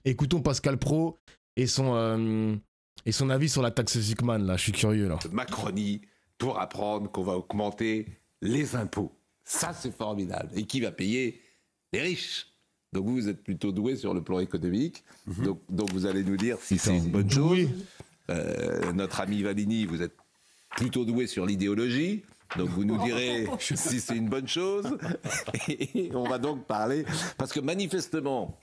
Écoutons Pascal Praud et son avis sur la taxe Zuckman, là. Je suis curieux, là. Macronie pour apprendre qu'on va augmenter les impôts. Ça, c'est formidable. Et qui va payer? Les riches. Donc vous êtes plutôt doué sur le plan économique. Donc vous allez nous dire si c'est une bonne chose. Notre ami Valigny, vous êtes plutôt doué sur l'idéologie. Donc vous nous direz si c'est une bonne chose. Et on va donc parler. Parce que manifestement,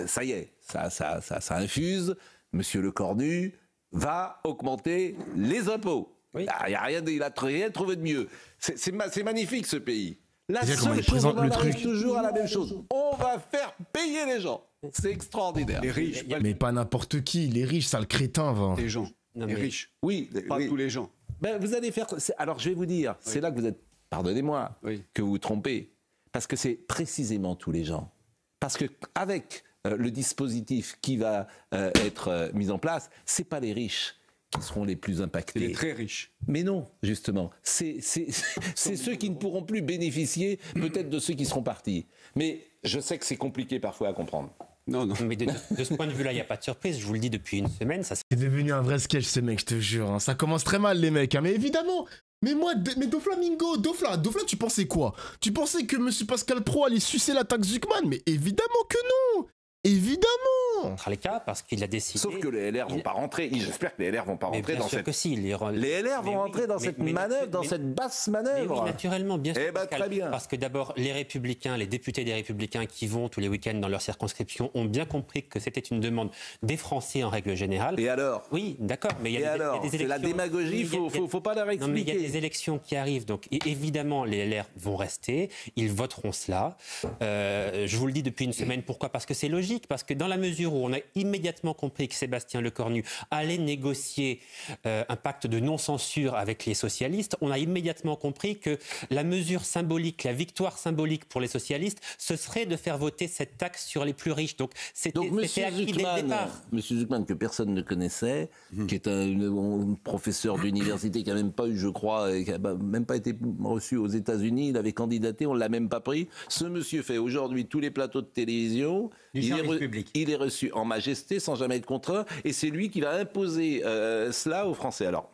ça y est, ça infuse. Monsieur Lecornu va augmenter les impôts. Oui. Il n'a rien trouvé de mieux. C'est magnifique ce pays. La seule chose, on arrive toujours à la même chose. On va faire payer les gens. C'est extraordinaire. Les riches. Mais pas n'importe qui. Les riches, ça le crétin, va. Les gens. Les riches. Oui. Pas tous les gens. Ben, vous allez faire... Alors, je vais vous dire, c'est là que vous êtes, pardonnez-moi, que vous vous trompez. Parce que c'est précisément tous les gens. Parce qu'avec le dispositif qui va être mis en place, c'est pas les riches qui seront les plus impactés. Les très riches. Mais non, justement. C'est ceux qui ne pourront plus bénéficier peut-être de ceux qui seront partis. Mais je sais que c'est compliqué parfois à comprendre. Non. Mais de ce point de vue-là, il n'y a pas de surprise. Je vous le dis depuis une semaine. Ça... C'est devenu un vrai sketch, ce mec, je te jure. Hein. Ça commence très mal, les mecs. Hein. Mais évidemment. Mais moi, mais Doflamingo, Dofla, tu pensais quoi? Tu pensais que monsieur Pascal Praud allait sucer la taxe Zuckman? Mais évidemment que non. Évidemment. Les cas parce qu'il a décidé. Sauf que les LR vont pas rentrer. J'espère que les LR vont pas rentrer dans cette. Si, les LR vont rentrer dans cette manœuvre, dans cette basse manœuvre. Oui, naturellement, bien sûr. Eh ben, très bien. Parce que d'abord, les Républicains, les députés des Républicains qui vont tous les week-ends dans leur circonscription ont bien compris que c'était une demande des Français en règle générale. Et alors? Oui, d'accord. Mais il y a des élections. C'est la démagogie. Faut pas la réexpliquer. Non, mais il y a des élections qui arrivent, donc évidemment les LR vont rester. Ils voteront cela. Je vous le dis depuis une semaine. Pourquoi? Parce que c'est logique. Parce que dans la mesure où on a immédiatement compris que Sébastien Lecornu allait négocier un pacte de non-censure avec les socialistes, on a immédiatement compris que la mesure symbolique, la victoire symbolique pour les socialistes, ce serait de faire voter cette taxe sur les plus riches. Donc c'était acquis dès le départ. Monsieur Zuckman, que personne ne connaissait, qui est un professeur d'université qui n'a même pas eu, je crois, qui n'a même pas été reçu aux États-Unis, il avait candidaté, on ne l'a même pas pris. Ce monsieur fait aujourd'hui tous les plateaux de télévision. Il est reçu en majesté, sans jamais être contraint, et c'est lui qui va imposer cela aux Français. Alors,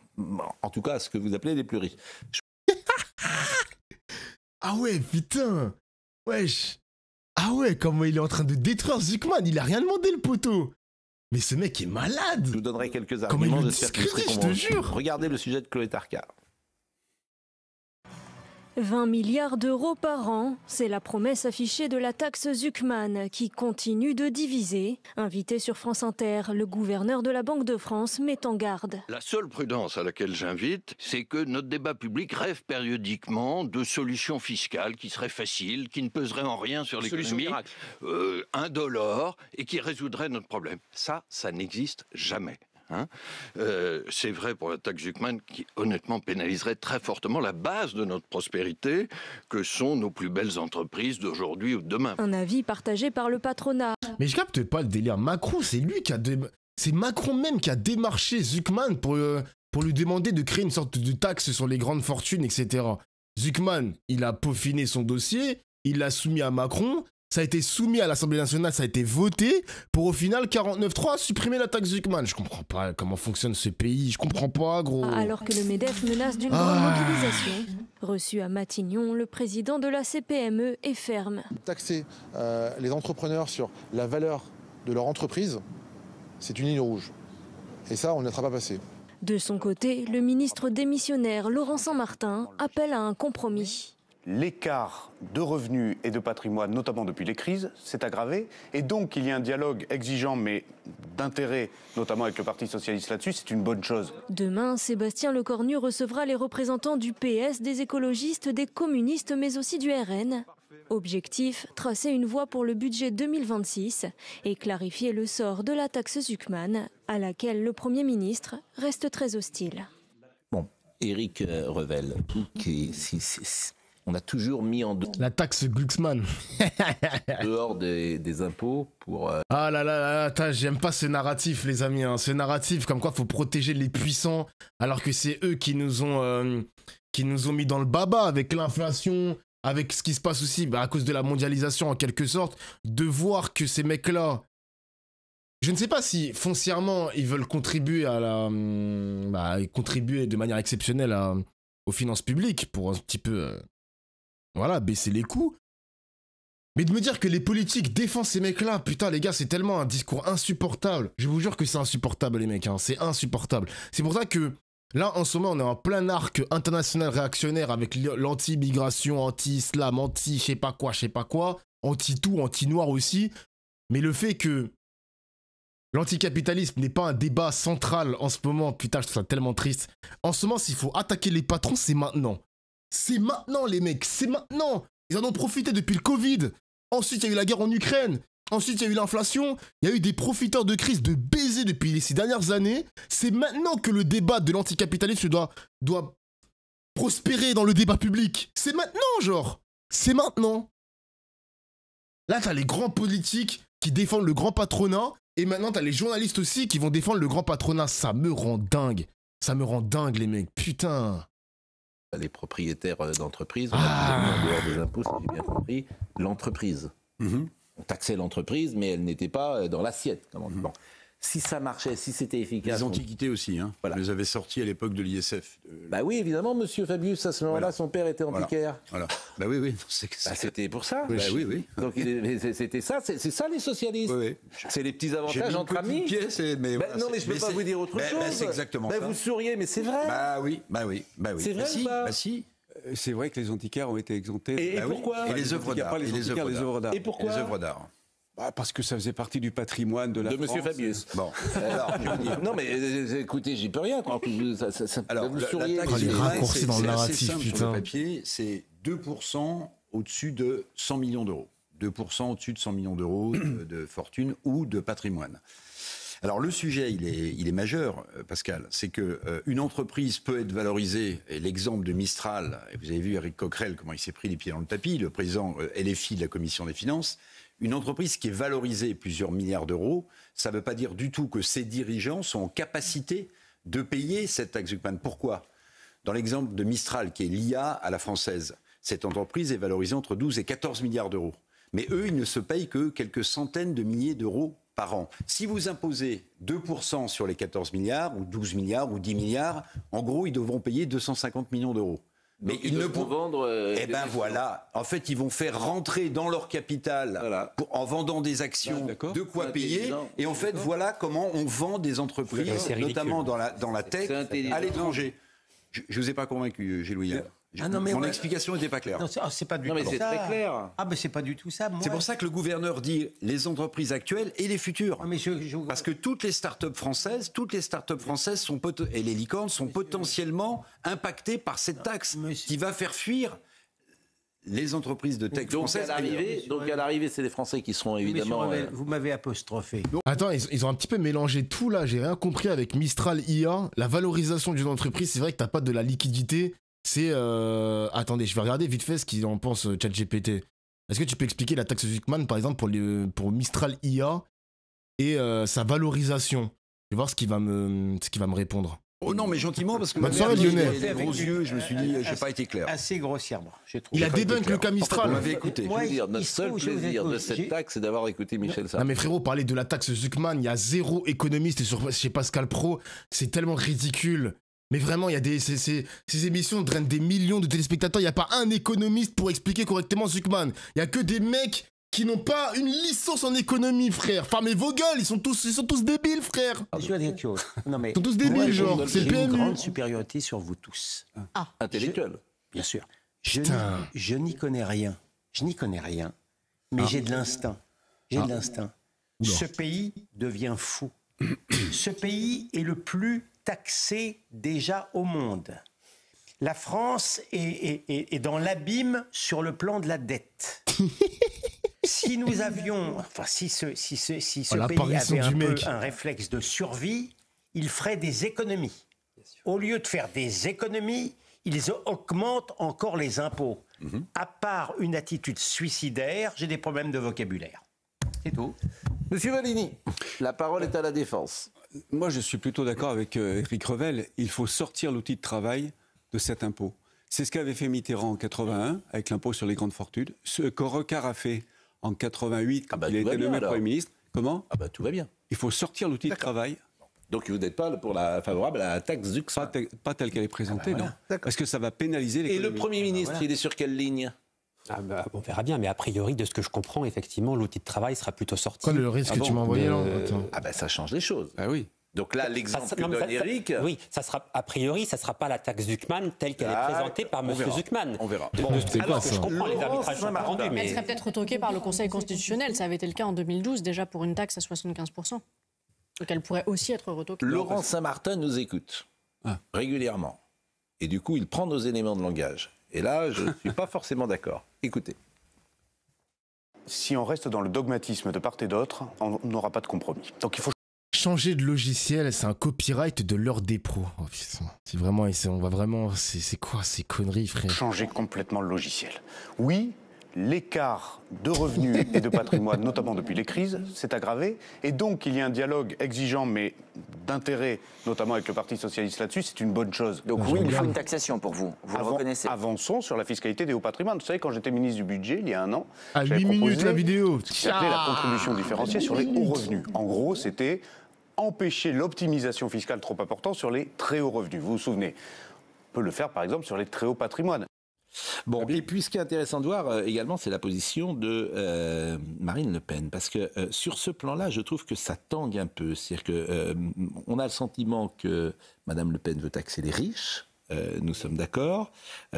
en tout cas, ce que vous appelez les plus riches. Ah ouais, putain. Wesh. Ah ouais, comment il est en train de détruire Zuckman. Il a rien demandé, le poteau. Mais ce mec est malade. Je vous donnerai quelques Comment arguments. il le J'espère que vous serez discrédite, je te convaincus. jure. Regardez le sujet de Chloé Tarka. 20 milliards d'euros par an, c'est la promesse affichée de la taxe Zuckman qui continue de diviser. Invité sur France Inter, le gouverneur de la Banque de France met en garde. La seule prudence à laquelle j'invite, c'est que notre débat public rêve périodiquement de solutions fiscales qui seraient faciles, qui ne peseraient en rien sur l'économie, indolores et qui résoudraient notre problème. Ça n'existe jamais. Hein, c'est vrai pour la taxe Zuckman qui honnêtement pénaliserait très fortement la base de notre prospérité que sont nos plus belles entreprises d'aujourd'hui ou de demain. Un avis partagé par le patronat. Mais je capte pas le délire. Macron, c'est lui qui a... C'est Macron même qui a démarché Zuckman pour lui demander de créer une sorte de taxe sur les grandes fortunes, etc. Zuckman, il a peaufiné son dossier, il l'a soumis à Macron... Ça a été soumis à l'Assemblée nationale, ça a été voté pour au final 49.3 supprimer la taxe Zuckman. Je comprends pas comment fonctionne ce pays, je comprends pas gros. Alors que le MEDEF menace d'une grande mobilisation. Reçu à Matignon, le président de la CPME est ferme. Taxer les entrepreneurs sur la valeur de leur entreprise, c'est une ligne rouge. Et ça, on ne laissera pas passer. De son côté, le ministre démissionnaire Laurent Saint-Martin appelle à un compromis. L'écart de revenus et de patrimoine, notamment depuis les crises, s'est aggravé. Et donc, il y a un dialogue exigeant, mais d'intérêt, notamment avec le Parti socialiste là-dessus, c'est une bonne chose. Demain, Sébastien Lecornu recevra les représentants du PS, des écologistes, des communistes, mais aussi du RN. Objectif, tracer une voie pour le budget 2026 et clarifier le sort de la taxe Zuckman, à laquelle le Premier ministre reste très hostile. Bon, Éric Revel, on a toujours mis en la taxe Glucksmann dehors des impôts pour... Ah là là là, j'aime pas ce narratif les amis, hein. Ce narratif comme quoi faut protéger les puissants alors que c'est eux qui nous ont mis dans le baba avec l'inflation, avec ce qui se passe aussi à cause de la mondialisation en quelque sorte, de voir que ces mecs-là Je ne sais pas si foncièrement ils veulent contribuer contribuer de manière exceptionnelle aux finances publiques pour un petit peu, baisser les coûts. Mais de me dire que les politiques défendent ces mecs-là, putain les gars, c'est tellement un discours insupportable. Je vous jure que c'est insupportable les mecs, hein, c'est insupportable. C'est pour ça que là en ce moment on est en plein arc international réactionnaire avec l'anti-migration, anti-islam, anti je sais pas quoi, anti-tout, anti-noir aussi. Mais le fait que l'anticapitalisme n'est pas un débat central en ce moment, putain je trouve ça tellement triste. En ce moment s'il faut attaquer les patrons, c'est maintenant. C'est maintenant les mecs, c'est maintenant. Ils en ont profité depuis le Covid. Ensuite, il y a eu la guerre en Ukraine. Ensuite, il y a eu l'inflation. Il y a eu des profiteurs de crise de baiser depuis ces dernières années. C'est maintenant que le débat de l'anticapitalisme doit prospérer dans le débat public. C'est maintenant, genre. C'est maintenant. Là, t'as les grands politiques qui défendent le grand patronat. Et maintenant, t'as les journalistes aussi qui vont défendre le grand patronat. Ça me rend dingue. Ça me rend dingue, les mecs. Putain. Les propriétaires d'entreprises, on a en dehors des impôts, si j'ai bien compris, l'entreprise. On taxait l'entreprise, mais elle n'était pas dans l'assiette. Bon. Si ça marchait, si c'était efficace... Les antiquités aussi, hein. Voilà. On les avait sortis à l'époque de l'ISF. Bah oui, évidemment, monsieur Fabius, à ce moment-là, son père était antiquaire. Voilà. Bah oui. C'était pour ça. Bah oui. Donc c'était ça, c'est ça les socialistes. Oui. C'est les petits avantages entre amis. Non, mais je ne peux pas vous dire autre chose. C'est exactement ça. Vous souriez, mais c'est vrai. Bah oui. C'est vrai ou pas ? Bah si. C'est vrai que les antiquaires ont été exemptés. Et pourquoi ? Et les œuvres d'art. Les œuvres d'art. Et pourquoi ? Les œuvres d'art. Parce que ça faisait partie du patrimoine de la France. Monsieur Fabius. Bon, alors, je veux dire... Non, mais écoutez, j'y peux rien. Alors, vous souriez. Les raccourcis dans le narratif, simple putain. Sur le papier, c'est 2% au-dessus de 100 millions d'euros. 2% au-dessus de 100 millions d'euros de fortune ou de patrimoine. Alors le sujet, il est majeur, Pascal. C'est que une entreprise peut être valorisée. Et l'exemple de Mistral, et vous avez vu Éric Coquerel comment il s'est pris les pieds dans le tapis, le président LFI de la Commission des Finances. Une entreprise qui est valorisée plusieurs milliards d'euros, ça ne veut pas dire du tout que ses dirigeants sont en capacité de payer cette taxe Zuckman. Pourquoi ? Dans l'exemple de Mistral, qui est l'IA à la française, cette entreprise est valorisée entre 12 et 14 milliards d'euros. Mais eux, ils ne se payent que quelques centaines de milliers d'euros par an. Si vous imposez 2% sur les 14 milliards, ou 12 milliards, ou 10 milliards, en gros, ils devront payer 250 millions d'euros. Mais donc ils ne pourront vendre. Eh ben voilà. En fait, ils vont faire rentrer dans leur capital, en vendant des actions, de quoi payer. Et en fait, voilà comment on vend des entreprises, notamment dans la tech, à l'étranger. Je ne vous ai pas convaincu, Gilles William. Mon explication n'était pas claire. Non, c'est pas du tout ça. C'est très clair. Ah, mais c'est pas du tout ça. C'est pour ça que le gouverneur dit les entreprises actuelles et les futures. Mais Parce que toutes les start-up françaises et les licornes sont potentiellement impactées par cette taxe qui va faire fuir les entreprises de tech françaises. Donc à l'arrivée, c'est les Français qui seront évidemment... Vous m'avez apostrophé. Attends, ils ont un petit peu mélangé tout là, j'ai rien compris avec Mistral IA. La valorisation d'une entreprise, c'est vrai que t'as pas de la liquidité. C'est... Attendez, je vais regarder vite fait ce qu'ils en pensent ChatGPT. Est-ce que tu peux expliquer la taxe Zuckman, par exemple, pour Mistral IA et sa valorisation ? Je vais voir ce qu'il va me répondre. Oh non, mais gentiment, parce que bonne soirée, Lionel. des gros yeux, je me suis dit, je n'ai pas été clair. Assez grossièrement, j'ai trouvé. Il a débunk le cas Mistral. Vous m'avez écouté. Notre seul plaisir de cette taxe, c'est d'avoir écouté Michel Sarr. Non mais frérot, parler de la taxe Zuckman, il y a zéro économiste chez Pascal Pro, c'est tellement ridicule. Mais vraiment, il y a ces émissions drainent des millions de téléspectateurs, il n'y a pas un économiste pour expliquer correctement Zuckman. Il n'y a que des mecs qui n'ont pas une licence en économie, frère. Enfin, mais vos gueules, ils sont tous débiles, frère. Je vais dire quelque chose. Non, mais ils sont tous débiles, genre. C'est j'ai le une PMU. grande supériorité sur vous tous. Intellectuel. Bien sûr. Je n'y connais rien. Mais j'ai de l'instinct. J'ai de l'instinct. Ce pays devient fou. Ce pays est le plus taxé déjà au monde. La France est dans l'abîme sur le plan de la dette. Si nous avions, si ce pays avait un réflexe de survie, il ferait des économies. Au lieu de faire des économies, ils augmentent encore les impôts. À part une attitude suicidaire, j'ai des problèmes de vocabulaire. C'est tout. Monsieur Vallini, la parole est à la Défense. Moi, je suis plutôt d'accord avec Éric Revel. Il faut sortir l'outil de travail de cet impôt. C'est ce qu'avait fait Mitterrand en 81 avec l'impôt sur les grandes fortunes. Ce que Rocard a fait en 88 quand il a été nommé Premier ministre. Comment ? Ah bah tout va bien. Il faut sortir l'outil de travail. Donc vous n'êtes pas favorable à la taxe Zuxman. Pas telle qu'elle est présentée, non. Parce que ça va pénaliser l'économie. Et le Premier ministre, il est sur quelle ligne ? On verra bien, mais a priori, de ce que je comprends, effectivement, l'outil de travail sera plutôt sorti. Quoi, le risque que tu m'as envoyé là ? Ça change les choses. Ah oui. Donc là, l'exemple que donne Eric... Oui, ça sera, a priori, ça ne sera pas la taxe Zuckman telle qu'elle est présentée par M. Zuckman. On verra. Alors que je comprends, les arbitrages sont pas rendus. Elle serait peut-être retoquée par le Conseil constitutionnel. Ça avait été le cas en 2012, déjà pour une taxe à 75%. Donc elle pourrait aussi être retoquée. Laurent Saint-Martin nous écoute régulièrement. Et du coup, il prend nos éléments de langage. Et là, je ne suis pas forcément d'accord. Écoutez. Si on reste dans le dogmatisme de part et d'autre, on n'aura pas de compromis. Donc il faut changer de logiciel, c'est un copyright de l'heure des pros. Oh, putain. Si vraiment, on va vraiment... C'est quoi ces conneries, frère ? changer complètement le logiciel. Oui, l'écart de revenus et de patrimoine, notamment depuis les crises, s'est aggravé. Et donc, il y a un dialogue exigeant, mais d'intérêt, notamment avec le Parti socialiste là-dessus, c'est une bonne chose. Donc oui, il faut une taxation pour vous. Vous le reconnaissez. Avançons sur la fiscalité des hauts patrimoines. Vous savez, quand j'étais ministre du Budget, il y a un an... À 8 minutes la vidéo. Ce qui s'appelait la contribution différenciée sur les hauts revenus. En gros, c'était empêcher l'optimisation fiscale trop importante sur les très hauts revenus. Vous vous souvenez ? On peut le faire, par exemple, sur les très hauts patrimoines. Bon, et puis ce qui est intéressant de voir également, c'est la position de Marine Le Pen. Parce que sur ce plan-là, je trouve que ça tangue un peu. C'est-à-dire qu'on a le sentiment que Mme Le Pen veut taxer les riches. Nous sommes d'accord.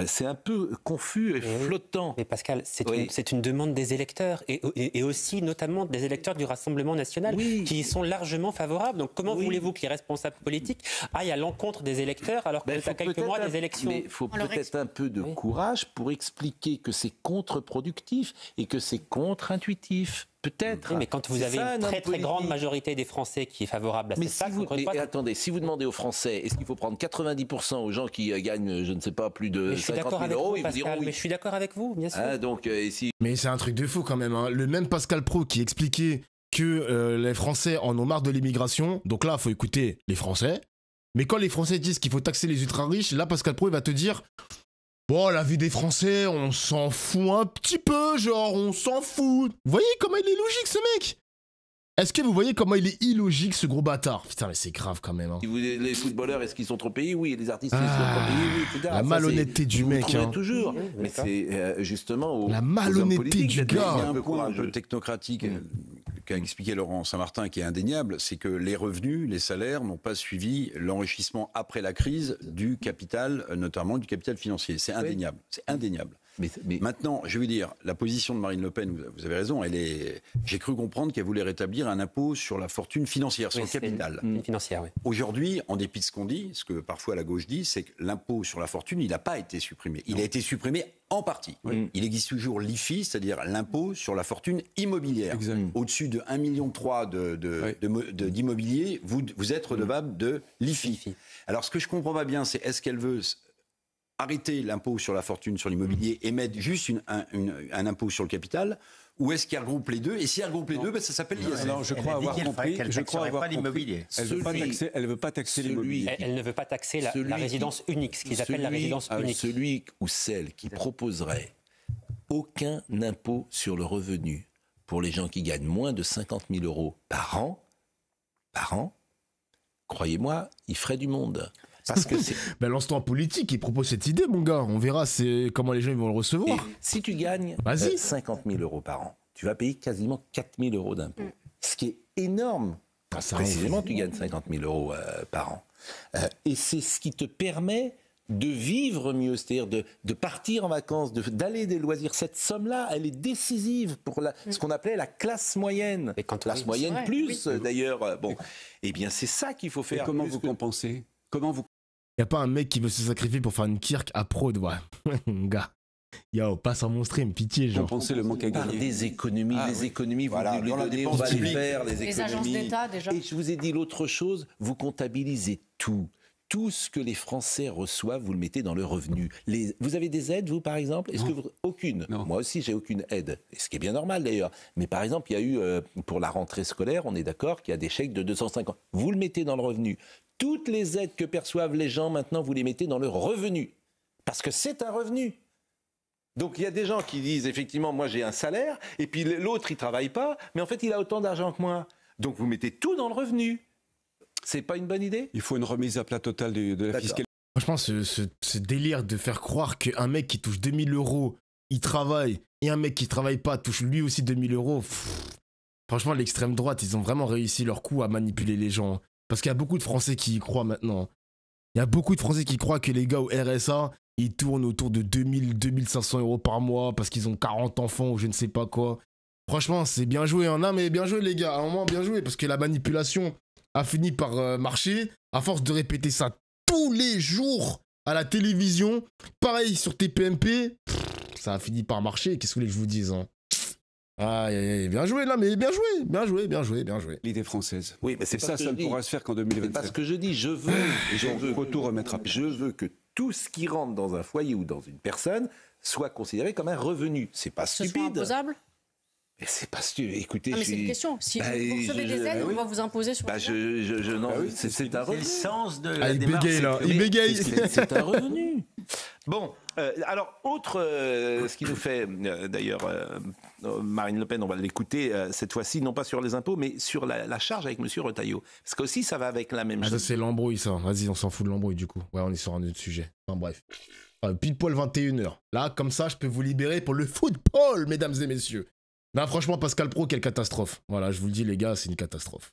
C'est un peu confus et flottant. Mais Pascal, c'est une demande des électeurs et aussi notamment des électeurs du Rassemblement national qui y sont largement favorables. Donc comment voulez-vous que les responsables politiques aillent à l'encontre des électeurs alors qu'on est à quelques mois des élections ? Mais il faut peut-être un peu de courage pour expliquer que c'est contre-productif et que c'est contre-intuitif. Peut-être. Oui, mais quand vous avez une très grande majorité des Français qui est favorable à cette taxe... Attendez, si vous demandez aux Français, est-ce qu'il faut prendre 90% aux gens qui gagnent, je ne sais pas, plus de 50 000 euros, ils vous diront oui. Mais je suis d'accord avec vous, bien sûr. Mais c'est un truc de fou quand même. Hein. Le même Pascal Praud qui expliquait que les Français en ont marre de l'immigration, donc là, il faut écouter les Français. Mais quand les Français disent qu'il faut taxer les ultra-riches, là, Pascal Praud, il va te dire... Bon, la vie des Français, on s'en fout un petit peu, genre, on s'en fout. Vous voyez comment il est logique, ce mec ? Est-ce que vous voyez comment il est illogique, ce gros bâtard ? Putain, mais c'est grave quand même. Hein. Les footballeurs, est-ce qu'ils sont trop payés ? Oui. Les artistes, est-ce qu'ils sont trop payés ? Oui, etc. La malhonnêteté du mec. Hein. Toujours. Mais c'est justement... La malhonnêteté du gars. Il y a un point un peu technocratique qu'a expliqué Laurent Saint-Martin qui est indéniable, c'est que les revenus, les salaires n'ont pas suivi l'enrichissement après la crise du capital, notamment du capital financier. C'est indéniable. C'est indéniable. Mais maintenant, je veux dire, la position de Marine Le Pen, vous avez raison, j'ai cru comprendre qu'elle voulait rétablir un impôt sur la fortune financière, sur le capital. Financière, oui. Aujourd'hui, en dépit de ce qu'on dit, ce que parfois la gauche dit, c'est que l'impôt sur la fortune, il n'a pas été supprimé. Il a été supprimé en partie. Oui. Il existe toujours l'IFI, c'est-à-dire l'impôt sur la fortune immobilière. Au-dessus de 1,3 million d'immobilier, vous êtes redevable de l'IFI. Alors, ce que je ne comprends pas bien, c'est est-ce qu'elle veut arrêter l'impôt sur la fortune, sur l'immobilier et mettre juste un impôt sur le capital, ou est-ce qu'elle regroupe les deux ? Et si elle regroupe les deux, ça s'appelle l'ISF. Alors, je crois avoir compris qu'elle ne pas l'immobilier. Elle ne veut pas taxer l'immobilier. Elle ne veut pas taxer la résidence unique, ce qu'ils appellent la résidence unique. Celui ou celle qui proposerait aucun impôt sur le revenu pour les gens qui gagnent moins de 50 000 euros par an, croyez-moi, il ferait du monde. Parce que lance-toi en politique, il propose cette idée, mon gars. On verra comment les gens vont le recevoir. Et si tu gagnes 50 000 euros par an, tu vas payer quasiment 4 000 euros d'impôts. Ce qui est énorme. Précisément, tu gagnes 50 000 euros par an. Et c'est ce qui te permet de vivre mieux, c'est-à-dire de partir en vacances, d'aller des loisirs. Cette somme-là, elle est décisive pour ce qu'on appelait la classe moyenne. Classe moyenne plus, d'ailleurs. Bon, eh bien, c'est ça qu'il faut faire. Et comment vous compensez ? Il n'y a pas un mec qui veut se sacrifier pour faire une kirk à prod, ouais. Mon gars. Yo, passe en mon stream, pitié, genre. Compenser le manque à gagner. Par des économies, les économies, vous les donnez, on va les faire, les économies. Les agences d'État, déjà. Et je vous ai dit l'autre chose, vous comptabilisez tout. Tout ce que les Français reçoivent, vous le mettez dans le revenu. Vous avez des aides, vous, par exemple ? Aucune. Non. Moi aussi, j'ai aucune aide. Ce qui est bien normal, d'ailleurs. Mais par exemple, il y a eu, pour la rentrée scolaire, on est d'accord qu'il y a des chèques de 250. Vous le mettez dans le revenu. Toutes les aides que perçoivent les gens, maintenant, vous les mettez dans le revenu. Parce que c'est un revenu. Donc, il y a des gens qui disent, effectivement, moi, j'ai un salaire, et puis l'autre, il ne travaille pas, mais en fait, il a autant d'argent que moi. Donc vous mettez tout dans le revenu. C'est pas une bonne idée? Il faut une remise à plat totale de la fiscalité. Franchement, ce délire de faire croire qu'un mec qui touche 2000 euros, il travaille, et un mec qui travaille pas touche lui aussi 2000 euros. Franchement, l'extrême droite, ils ont vraiment réussi leur coup à manipuler les gens. Parce qu'il y a beaucoup de Français qui y croient maintenant. Il y a beaucoup de Français qui croient que les gars au RSA, ils tournent autour de 2000, 2500 euros par mois parce qu'ils ont 40 enfants ou je ne sais pas quoi. Franchement, c'est bien joué. Hein. Non, mais bien joué, les gars. À un moment, bien joué. Parce que la manipulation a fini par marcher. À force de répéter ça tous les jours à la télévision. Pareil sur TPMP. Ça a fini par marcher. Qu'est-ce que vous voulez que je vous dise, hein? Aïe, aïe, aïe, bien joué là, mais bien joué, bien joué, bien joué, bien joué. L'idée française. Oui, mais c'est ça, ça ne pourra se faire qu'en 2027. Parce que je dis, je veux tout remettre à plat. Je veux que tout ce qui rentre dans un foyer ou dans une personne soit considéré comme un revenu. C'est pas stupide. Ce soit imposable? Mais c'est pas stupide. Écoutez, mais c'est une question. Si vous recevez des aides, on va vous imposer sur. C'est un revenu. le sens de la démarche. Bégaye, là. Il bégaye. C'est un revenu. Bon, alors, autre, ce qui nous fait, d'ailleurs, Marine Le Pen, on va l'écouter cette fois-ci, non pas sur les impôts, mais sur la charge avec M. Retailleau. Parce qu'aussi, ça va avec la même chose. Ça, c'est l'embrouille, ça. Vas-y, on s'en fout de l'embrouille, du coup. Ouais, on est sur un autre sujet. Enfin, bref. Pile poil 21h. Là, comme ça, je peux vous libérer pour le football, mesdames et messieurs. Non, franchement, Pascal Pro, quelle catastrophe. Voilà, je vous le dis, les gars, c'est une catastrophe.